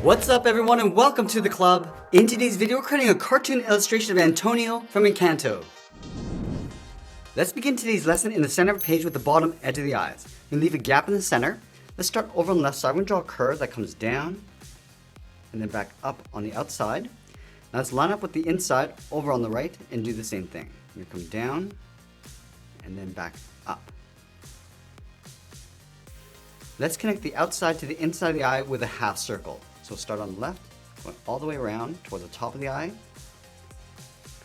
What's up everyone and welcome to the club. In today's video we're creating a cartoon illustration of Antonio from Encanto. Let's begin today's lesson in the center of the page with the bottom edge of the eyes. We leave a gap in the center. Let's start over on the left side. We're going to draw a curve that comes down and then back up on the outside. Now let's line up with the inside over on the right and do the same thing. You come down and then back up. Let's connect the outside to the inside of the eye with a half circle. So start on the left, going all the way around towards the top of the eye,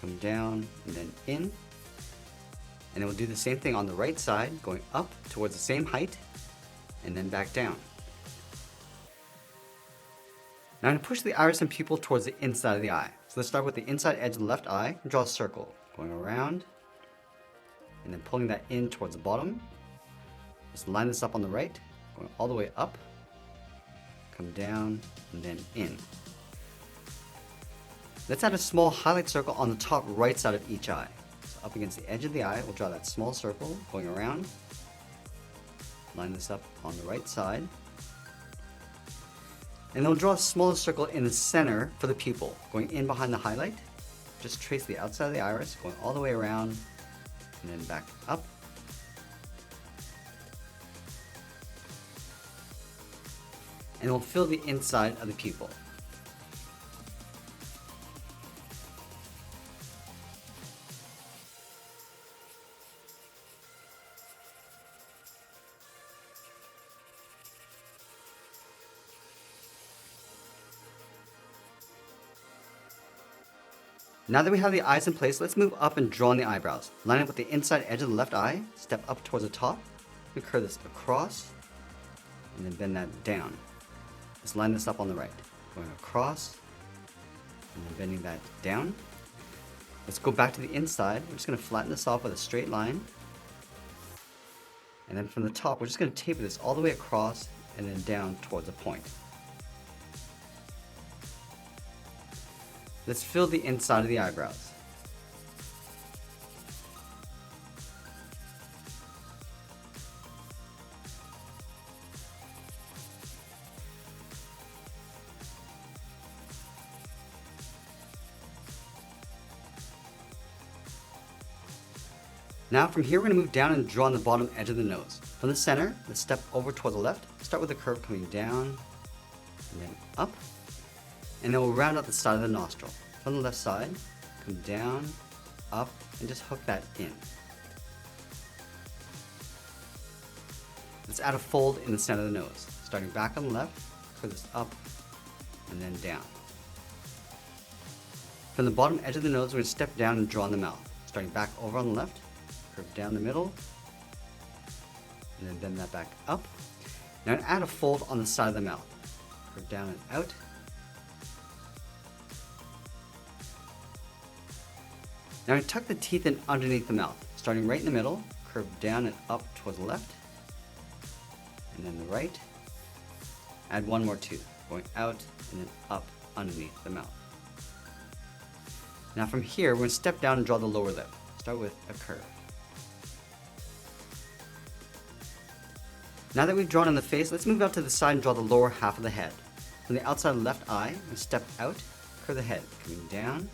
come down and then in, and then we'll do the same thing on the right side, going up towards the same height, and then back down. Now I'm going to push the iris and pupil towards the inside of the eye. So let's start with the inside edge of the left eye and draw a circle, going around, and then pulling that in towards the bottom. Let's line this up on the right, going all the way up, come down, and then in. Let's add a small highlight circle on the top right side of each eye. So up against the edge of the eye, we'll draw that small circle going around. Line this up on the right side. And then we'll draw a smaller circle in the center for the pupil, going in behind the highlight. Just trace the outside of the iris, going all the way around, and then back up. And we'll fill the inside of the pupil. Now that we have the eyes in place, let's move up and draw in the eyebrows. Line up with the inside edge of the left eye, step up towards the top, and curve this across, and then bend that down. Let's line this up on the right, going across, and then bending that down. Let's go back to the inside. We're just going to flatten this off with a straight line. And then from the top, we're just going to taper this all the way across and then down towards a point. Let's fill the inside of the eyebrows. Now from here we're going to move down and draw on the bottom edge of the nose. From the center, let's step over toward the left, start with a curve coming down, and then up, and then we'll round out the side of the nostril. From the left side, come down, up, and just hook that in. Let's add a fold in the center of the nose. Starting back on the left, curve this up, and then down. From the bottom edge of the nose, we're going to step down and draw on the mouth. Starting back over on the left, curve down the middle, and then bend that back up. Now add a fold on the side of the mouth. Curve down and out. Now tuck the teeth in underneath the mouth. Starting right in the middle, curve down and up towards the left, and then the right. Add one more tooth, going out and then up underneath the mouth. Now from here, we're going to step down and draw the lower lip. Start with a curve. Now that we've drawn on the face, let's move out to the side and draw the lower half of the head. From the outside of the left eye, and step out, curve the head, coming down.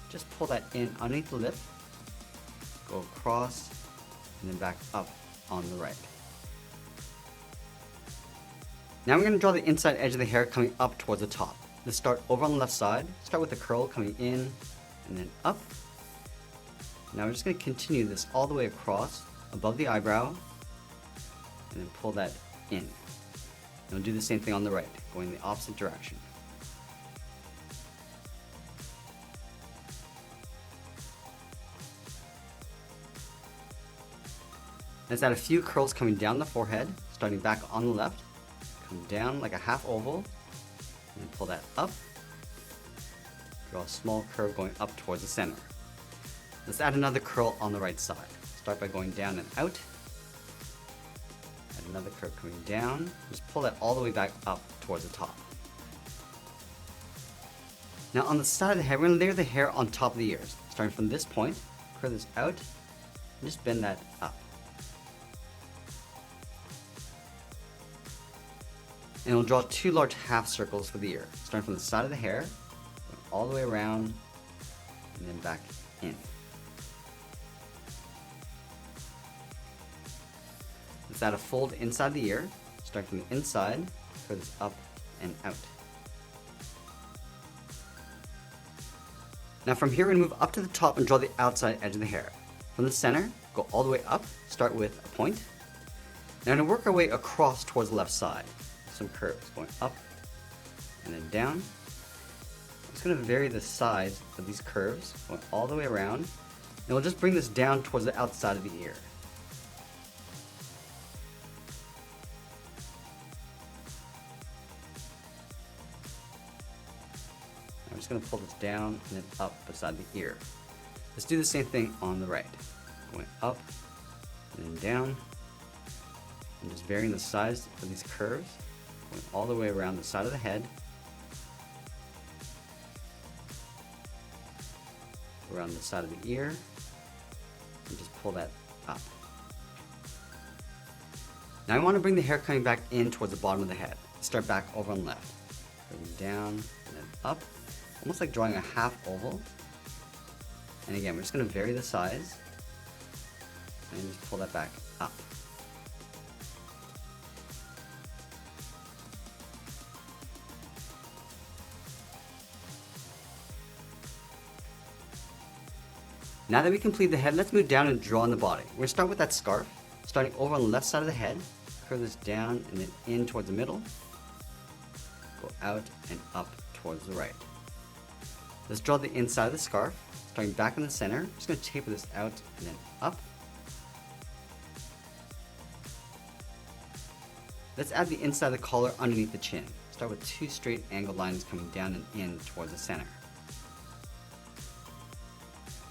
Just pull that in underneath the lip, go across, and then back up on the right. Now we're going to draw the inside edge of the hair coming up towards the top. Let's start over on the left side, start with the curl coming in, and then up. Now we're just going to continue this all the way across, above the eyebrow, and then pull that in. And we'll do the same thing on the right, going the opposite direction. Let's add a few curls coming down the forehead, starting back on the left, come down like a half oval, and then pull that up. Draw a small curve going up towards the center. Let's add another curl on the right side. Start by going down and out. Add another curve coming down. Just pull that all the way back up towards the top. Now on the side of the head, we're going to layer the hair on top of the ears. Starting from this point, curve this out, and just bend that up. And we'll draw two large half circles for the ear, starting from the side of the hair, going all the way around, and then back in. Let's add a fold inside the ear, starting from the inside, curve this up and out. Now from here, we're going to move up to the top and draw the outside edge of the hair. From the center, go all the way up, start with a point. Now we're going to work our way across towards the left side. Some curves going up and then down. I'm just going to vary the size of these curves, going all the way around. And we'll just bring this down towards the outside of the ear. I'm just going to pull this down and then up beside the ear. Let's do the same thing on the right. Going up and then down. And just varying the size of these curves, going all the way around the side of the head, around the side of the ear, and just pull that up. Now I want to bring the hair coming back in towards the bottom of the head. Start back over on the left. Going down and then up, almost like drawing a half oval. And again, we're just going to vary the size and just pull that back up. Now that we complete the head, let's move down and draw on the body. We're going to start with that scarf, starting over on the left side of the head, curve this down and then in towards the middle, go out and up towards the right. Let's draw the inside of the scarf, starting back in the center. I'm just going to taper this out and then up. Let's add the inside of the collar underneath the chin. Start with two straight angled lines coming down and in towards the center.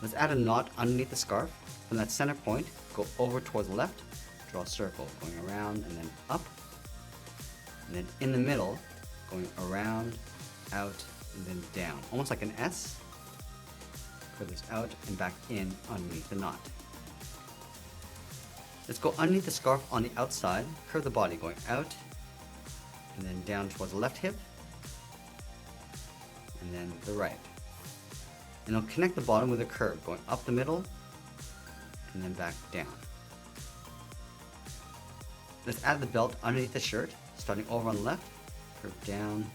Let's add a knot underneath the scarf. From that center point, go over towards the left, draw a circle, going around and then up. And then in the middle, going around, out, and then down. Almost like an S. Curve this out and back in underneath the knot. Let's go underneath the scarf on the outside, curve the body going out, and then down towards the left hip, and then the right. And I'll connect the bottom with a curve, going up the middle, and then back down. Let's add the belt underneath the shirt, starting over on the left, curve down,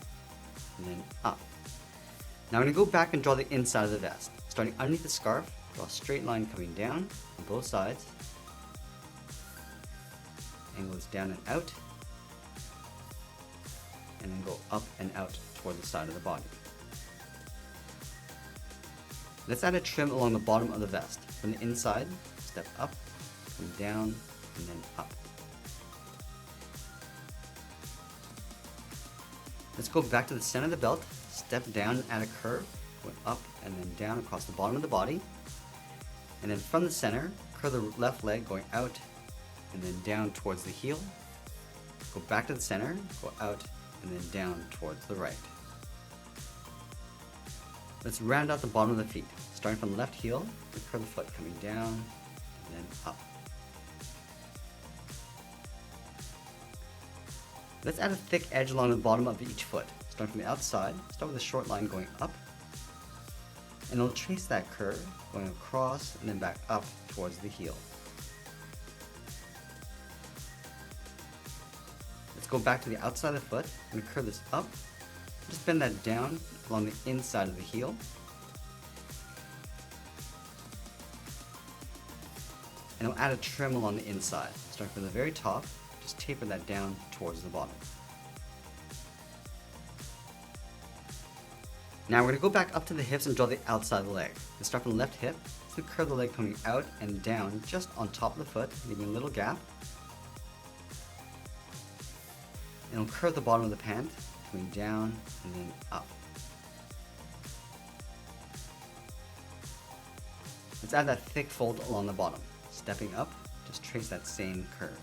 and then up. Now I'm going to go back and draw the inside of the vest. Starting underneath the scarf, draw a straight line coming down on both sides. Angle this down and out, and then go up and out toward the side of the body. Let's add a trim along the bottom of the vest. From the inside, step up, come down, and then up. Let's go back to the center of the belt, step down and add a curve, going up and then down across the bottom of the body. And then from the center, curve the left leg going out and then down towards the heel. Go back to the center, go out and then down towards the right. Let's round out the bottom of the feet. Starting from the left heel, we curve the foot coming down and then up. Let's add a thick edge along the bottom of each foot. Starting from the outside, start with a short line going up, and we'll trace that curve going across and then back up towards the heel. Let's go back to the outside of the foot and curve this up. Just bend that down along the inside of the heel. And we'll add a trim along the inside. Starting from the very top, just taper that down towards the bottom. Now we're going to go back up to the hips and draw the outside of the leg. Let's start from the left hip, so we curve the leg coming out and down just on top of the foot, leaving a little gap. And we'll curve the bottom of the pant, coming down and then up. Let's add that thick fold along the bottom. Stepping up, just trace that same curve.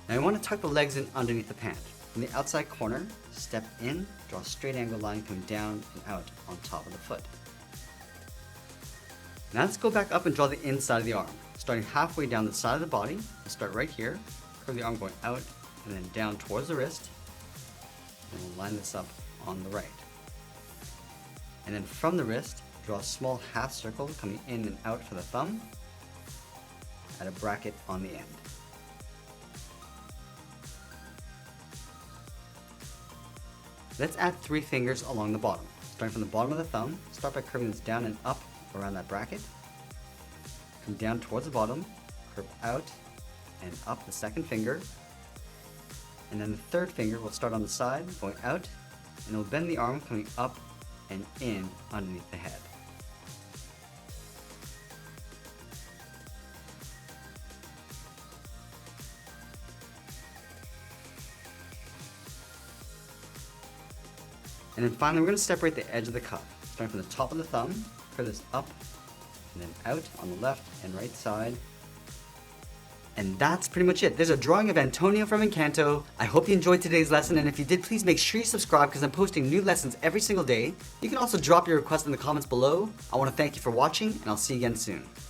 Now you want to tuck the legs in underneath the pant. From the outside corner, step in, draw a straight angle line coming down and out on top of the foot. Now let's go back up and draw the inside of the arm. Starting halfway down the side of the body, we'll start right here, curve the arm going out and then down towards the wrist. And we'll line this up on the right. And then from the wrist, draw a small half circle coming in and out for the thumb. Add a bracket on the end. Let's add 3 fingers along the bottom. Starting from the bottom of the thumb, start by curving this down and up around that bracket. Come down towards the bottom, curve out and up the second finger. And then the third finger will start on the side, going out, and it'll bend the arm coming up and in underneath the head. And then finally, we're going to separate the edge of the cuff. Starting from the top of the thumb, curve this up and then out on the left and right side. And that's pretty much it. There's a drawing of Antonio from Encanto. I hope you enjoyed today's lesson, and if you did, please make sure you subscribe because I'm posting new lessons every single day. You can also drop your request in the comments below. I want to thank you for watching, and I'll see you again soon.